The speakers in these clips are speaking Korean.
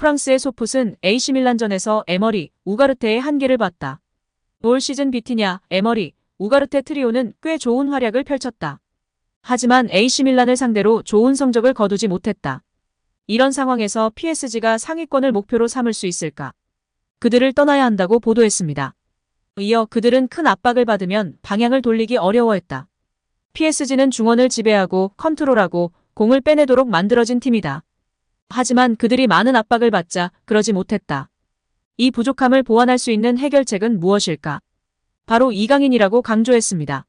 프랑스의 소풋은 AC 밀란전에서 에머리, 우가르테의 한계를 봤다. 올 시즌 비티냐, 에머리, 우가르테 트리오는 꽤 좋은 활약을 펼쳤다. 하지만 AC 밀란을 상대로 좋은 성적을 거두지 못했다. 이런 상황에서 PSG가 상위권을 목표로 삼을 수 있을까? 그들을 떠나야 한다고 보도했습니다. 이어 그들은 큰 압박을 받으면 방향을 돌리기 어려워했다. PSG는 중원을 지배하고 컨트롤하고 공을 빼내도록 만들어진 팀이다. 하지만 그들이 많은 압박을 받자 그러지 못했다. 이 부족함을 보완할 수 있는 해결책은 무엇일까? 바로 이강인이라고 강조했습니다.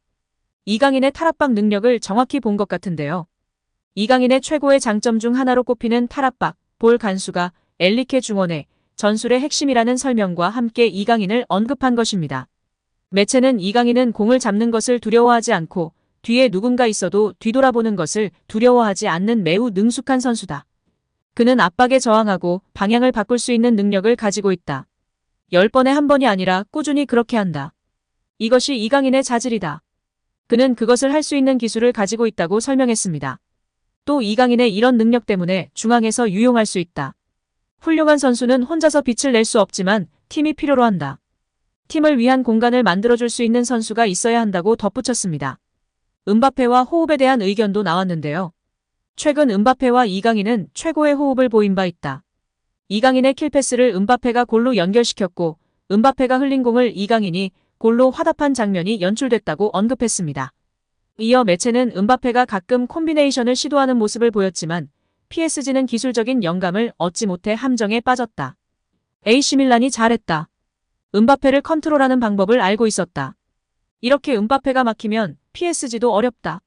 이강인의 탈압박 능력을 정확히 본 것 같은데요. 이강인의 최고의 장점 중 하나로 꼽히는 탈압박, 볼 간수가 엘리케 중원의 전술의 핵심이라는 설명과 함께 이강인을 언급한 것입니다. 매체는 이강인은 공을 잡는 것을 두려워하지 않고 뒤에 누군가 있어도 뒤돌아보는 것을 두려워하지 않는 매우 능숙한 선수다. 그는 압박에 저항하고 방향을 바꿀 수 있는 능력을 가지고 있다. 10번에 한 번이 아니라 꾸준히 그렇게 한다. 이것이 이강인의 자질이다. 그는 그것을 할 수 있는 기술을 가지고 있다고 설명했습니다. 또 이강인의 이런 능력 때문에 중앙에서 유용할 수 있다. 훌륭한 선수는 혼자서 빛을 낼 수 없지만 팀이 필요로 한다. 팀을 위한 공간을 만들어줄 수 있는 선수가 있어야 한다고 덧붙였습니다. 음바페와 호흡에 대한 의견도 나왔는데요. 최근 음바페와 이강인은 최고의 호흡을 보인 바 있다. 이강인의 킬패스를 음바페가 골로 연결시켰고 음바페가 흘린 공을 이강인이 골로 화답한 장면이 연출됐다고 언급했습니다. 이어 매체는 음바페가 가끔 콤비네이션을 시도하는 모습을 보였지만 PSG는 기술적인 영감을 얻지 못해 함정에 빠졌다. AC 밀란이 잘했다. 음바페를 컨트롤하는 방법을 알고 있었다. 이렇게 음바페가 막히면 PSG도 어렵다.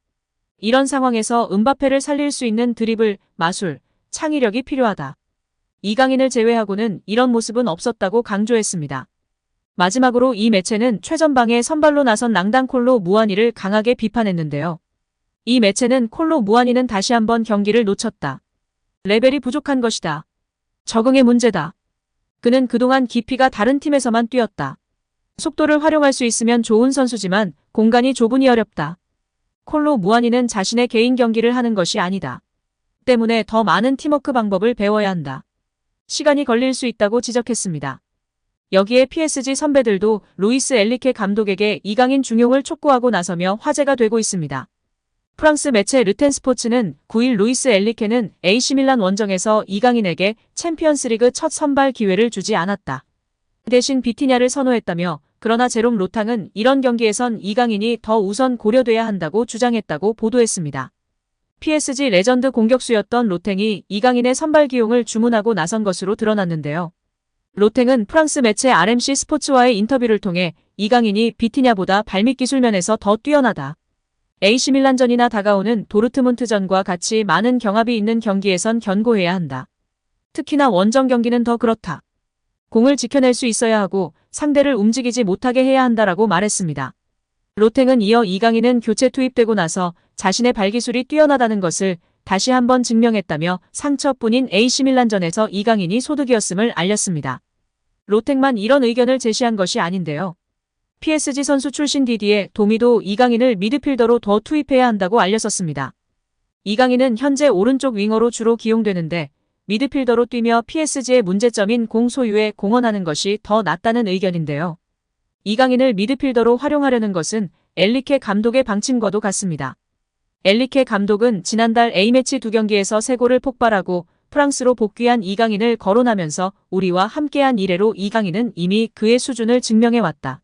이런 상황에서 음바페를 살릴 수 있는 드리블, 마술, 창의력이 필요하다. 이강인을 제외하고는 이런 모습은 없었다고 강조했습니다. 마지막으로 이 매체는 최전방에 선발로 나선 낭단 콜로 무아니를 강하게 비판했는데요. 이 매체는 콜로 무아니는 다시 한번 경기를 놓쳤다. 레벨이 부족한 것이다. 적응의 문제다. 그는 그동안 깊이가 다른 팀에서만 뛰었다. 속도를 활용할 수 있으면 좋은 선수지만 공간이 좁으니 어렵다. 콜로 무아니는 자신의 개인 경기를 하는 것이 아니다. 때문에 더 많은 팀워크 방법을 배워야 한다. 시간이 걸릴 수 있다고 지적했습니다. 여기에 PSG 선배들도 루이스 엘리케 감독에게 이강인 중용을 촉구하고 나서며 화제가 되고 있습니다. 프랑스 매체 르텐스포츠는 9일 루이스 엘리케는 AC 밀란 원정에서 이강인에게 챔피언스리그 첫 선발 기회를 주지 않았다. 대신 비티냐를 선호했다며 그러나 제롬 로탕은 이런 경기에선 이강인이 더 우선 고려돼야 한다고 주장했다고 보도했습니다. PSG 레전드 공격수였던 로탱이 이강인의 선발 기용을 주문하고 나선 것으로 드러났는데요. 로탱은 프랑스 매체 RMC 스포츠와의 인터뷰를 통해 이강인이 비티냐보다 발밑 기술 면에서 더 뛰어나다. AC 밀란전이나 다가오는 도르트문트전과 같이 많은 경합이 있는 경기에선 견고해야 한다. 특히나 원정 경기는 더 그렇다. 공을 지켜낼 수 있어야 하고 상대를 움직이지 못하게 해야 한다라고 말했습니다. 로탱은 이어 이강인은 교체 투입되고 나서 자신의 발기술이 뛰어나다는 것을 다시 한번 증명했다며 상처뿐인 AC 밀란전에서 이강인이 소득이었음을 알렸습니다. 로탱만 이런 의견을 제시한 것이 아닌데요. PSG 선수 출신 디디에 도미도 이강인을 미드필더로 더 투입해야 한다고 알렸었습니다. 이강인은 현재 오른쪽 윙어로 주로 기용되는데 미드필더로 뛰며 PSG의 문제점인 공 소유에 공헌하는 것이 더 낫다는 의견인데요. 이강인을 미드필더로 활용하려는 것은 엘리케 감독의 방침과도 같습니다. 엘리케 감독은 지난달 A매치 2경기에서 3골을 폭발하고 프랑스로 복귀한 이강인을 거론하면서 우리와 함께한 이래로 이강인은 이미 그의 수준을 증명해왔다.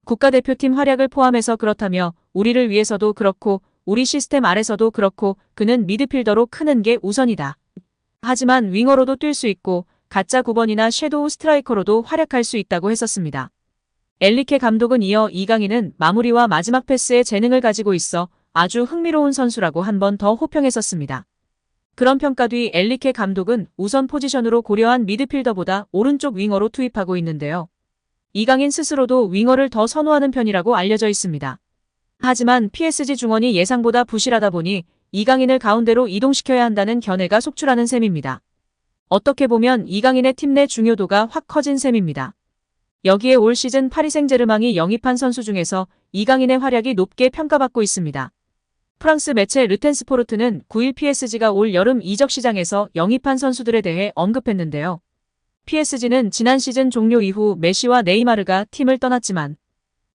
국가대표팀 활약을 포함해서 그렇다며 우리를 위해서도 그렇고 우리 시스템 아래서도 그렇고 그는 미드필더로 크는 게 우선이다. 하지만 윙어로도 뛸 수 있고 가짜 9번이나 섀도우 스트라이커로도 활약할 수 있다고 했었습니다. 엘리케 감독은 이어 이강인은 마무리와 마지막 패스에 재능을 가지고 있어 아주 흥미로운 선수라고 한 번 더 호평했었습니다. 그런 평가 뒤 엘리케 감독은 우선 포지션으로 고려한 미드필더보다 오른쪽 윙어로 투입하고 있는데요. 이강인 스스로도 윙어를 더 선호하는 편이라고 알려져 있습니다. 하지만 PSG 중원이 예상보다 부실하다 보니 이강인을 가운데로 이동시켜야 한다는 견해가 속출하는 셈입니다. 어떻게 보면 이강인의 팀 내 중요도가 확 커진 셈입니다. 여기에 올 시즌 파리 생제르맹이 영입한 선수 중에서 이강인의 활약이 높게 평가받고 있습니다. 프랑스 매체 르텐스포르트는 9일 PSG가 올 여름 이적 시장에서 영입한 선수들에 대해 언급했는데요. PSG는 지난 시즌 종료 이후 메시와 네이마르가 팀을 떠났지만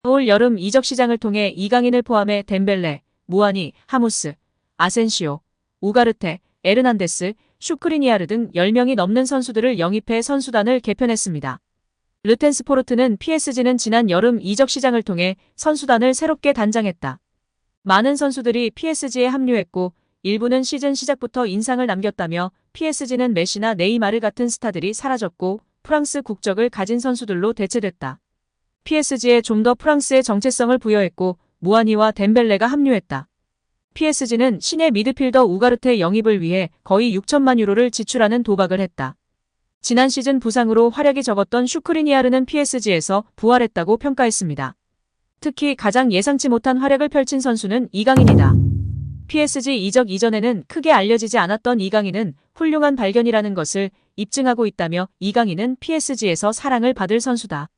올 여름 이적 시장을 통해 이강인을 포함해 덴벨레, 무아니, 하무스, 아센시오, 우가르테, 에르난데스, 슈크리니아르 등 10명이 넘는 선수들을 영입해 선수단을 개편했습니다. 르텐스포르트는 PSG는 지난 여름 이적 시장을 통해 선수단을 새롭게 단장했다. 많은 선수들이 PSG에 합류했고 일부는 시즌 시작부터 인상을 남겼다며 PSG는 메시나 네이마르 같은 스타들이 사라졌고 프랑스 국적을 가진 선수들로 대체됐다. PSG에 좀 더 프랑스의 정체성을 부여했고 무아니와 덴벨레가 합류했다. PSG는 신예 미드필더 우가르테 영입을 위해 거의 6천만 유로를 지출하는 도박을 했다. 지난 시즌 부상으로 활약이 적었던 슈크리니아르는 PSG에서 부활했다고 평가했습니다. 특히 가장 예상치 못한 활약을 펼친 선수는 이강인이다. PSG 이적 이전에는 크게 알려지지 않았던 이강인은 훌륭한 발견이라는 것을 입증하고 있다며 이강인은 PSG에서 사랑을 받을 선수다.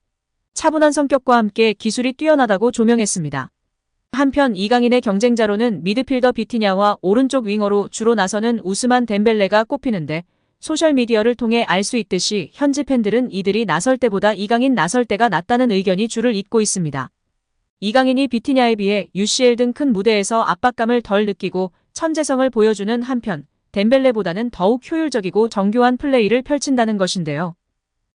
차분한 성격과 함께 기술이 뛰어나다고 조명했습니다. 한편 이강인의 경쟁자로는 미드필더 비티냐와 오른쪽 윙어로 주로 나서는 우스만 덴벨레가 꼽히는데 소셜미디어를 통해 알 수 있듯이 현지 팬들은 이들이 나설 때보다 이강인 나설 때가 낫다는 의견이 줄을 잇고 있습니다. 이강인이 비티냐에 비해 UCL 등 큰 무대에서 압박감을 덜 느끼고 천재성을 보여주는 한편 덴벨레보다는 더욱 효율적이고 정교한 플레이를 펼친다는 것인데요.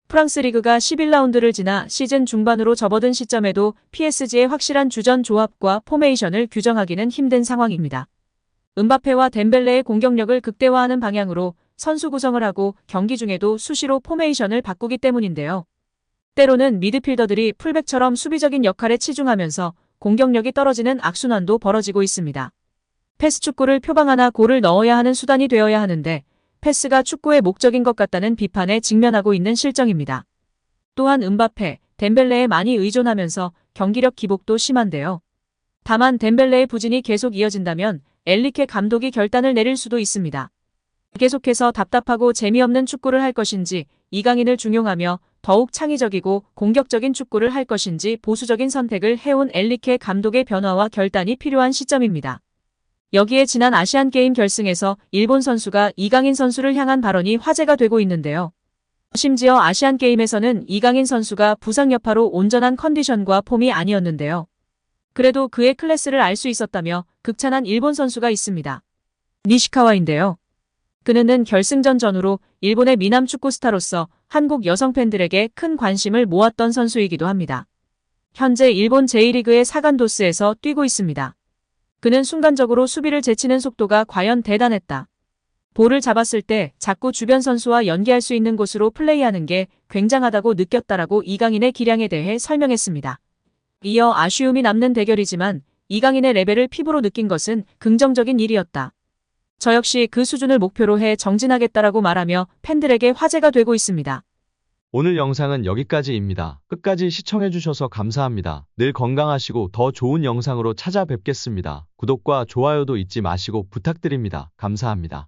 프랑스 리그가 11라운드를 지나 시즌 중반으로 접어든 시점에도 PSG의 확실한 주전 조합과 포메이션을 규정하기는 힘든 상황입니다. 음바페와 덴벨레의 공격력을 극대화하는 방향으로 선수 구성을 하고 경기 중에도 수시로 포메이션을 바꾸기 때문인데요. 때로는 미드필더들이 풀백처럼 수비적인 역할에 치중하면서 공격력이 떨어지는 악순환도 벌어지고 있습니다. 패스 축구를 표방하나 골을 넣어야 하는 수단이 되어야 하는데 패스가 축구의 목적인 것 같다는 비판에 직면하고 있는 실정입니다. 또한 음바페, 덴벨레에 많이 의존하면서 경기력 기복도 심한데요. 다만 덴벨레의 부진이 계속 이어진다면 엔리케 감독이 결단을 내릴 수도 있습니다. 계속해서 답답하고 재미없는 축구를 할 것인지 이강인을 중용하며 더욱 창의적이고 공격적인 축구를 할 것인지 보수적인 선택을 해온 엔리케 감독의 변화와 결단이 필요한 시점입니다. 여기에 지난 아시안게임 결승에서 일본 선수가 이강인 선수를 향한 발언이 화제가 되고 있는데요. 심지어 아시안게임에서는 이강인 선수가 부상 여파로 온전한 컨디션과 폼이 아니었는데요. 그래도 그의 클래스를 알 수 있었다며 극찬한 일본 선수가 있습니다. 니시카와인데요. 그는 결승전 전후로 일본의 미남 축구 스타로서 한국 여성 팬들에게 큰 관심을 모았던 선수이기도 합니다. 현재 일본 제1리그의 사간도스에서 뛰고 있습니다. 그는 순간적으로 수비를 제치는 속도가 과연 대단했다. 볼을 잡았을 때 자꾸 주변 선수와 연계할 수 있는 곳으로 플레이하는 게 굉장하다고 느꼈다라고 이강인의 기량에 대해 설명했습니다. 이어 아쉬움이 남는 대결이지만 이강인의 레벨을 피부로 느낀 것은 긍정적인 일이었다. 저 역시 그 수준을 목표로 해 정진하겠다라고 말하며 팬들에게 화제가 되고 있습니다. 오늘 영상은 여기까지입니다. 끝까지 시청해주셔서 감사합니다. 늘 건강하시고 더 좋은 영상으로 찾아뵙겠습니다. 구독과 좋아요도 잊지 마시고 부탁드립니다. 감사합니다.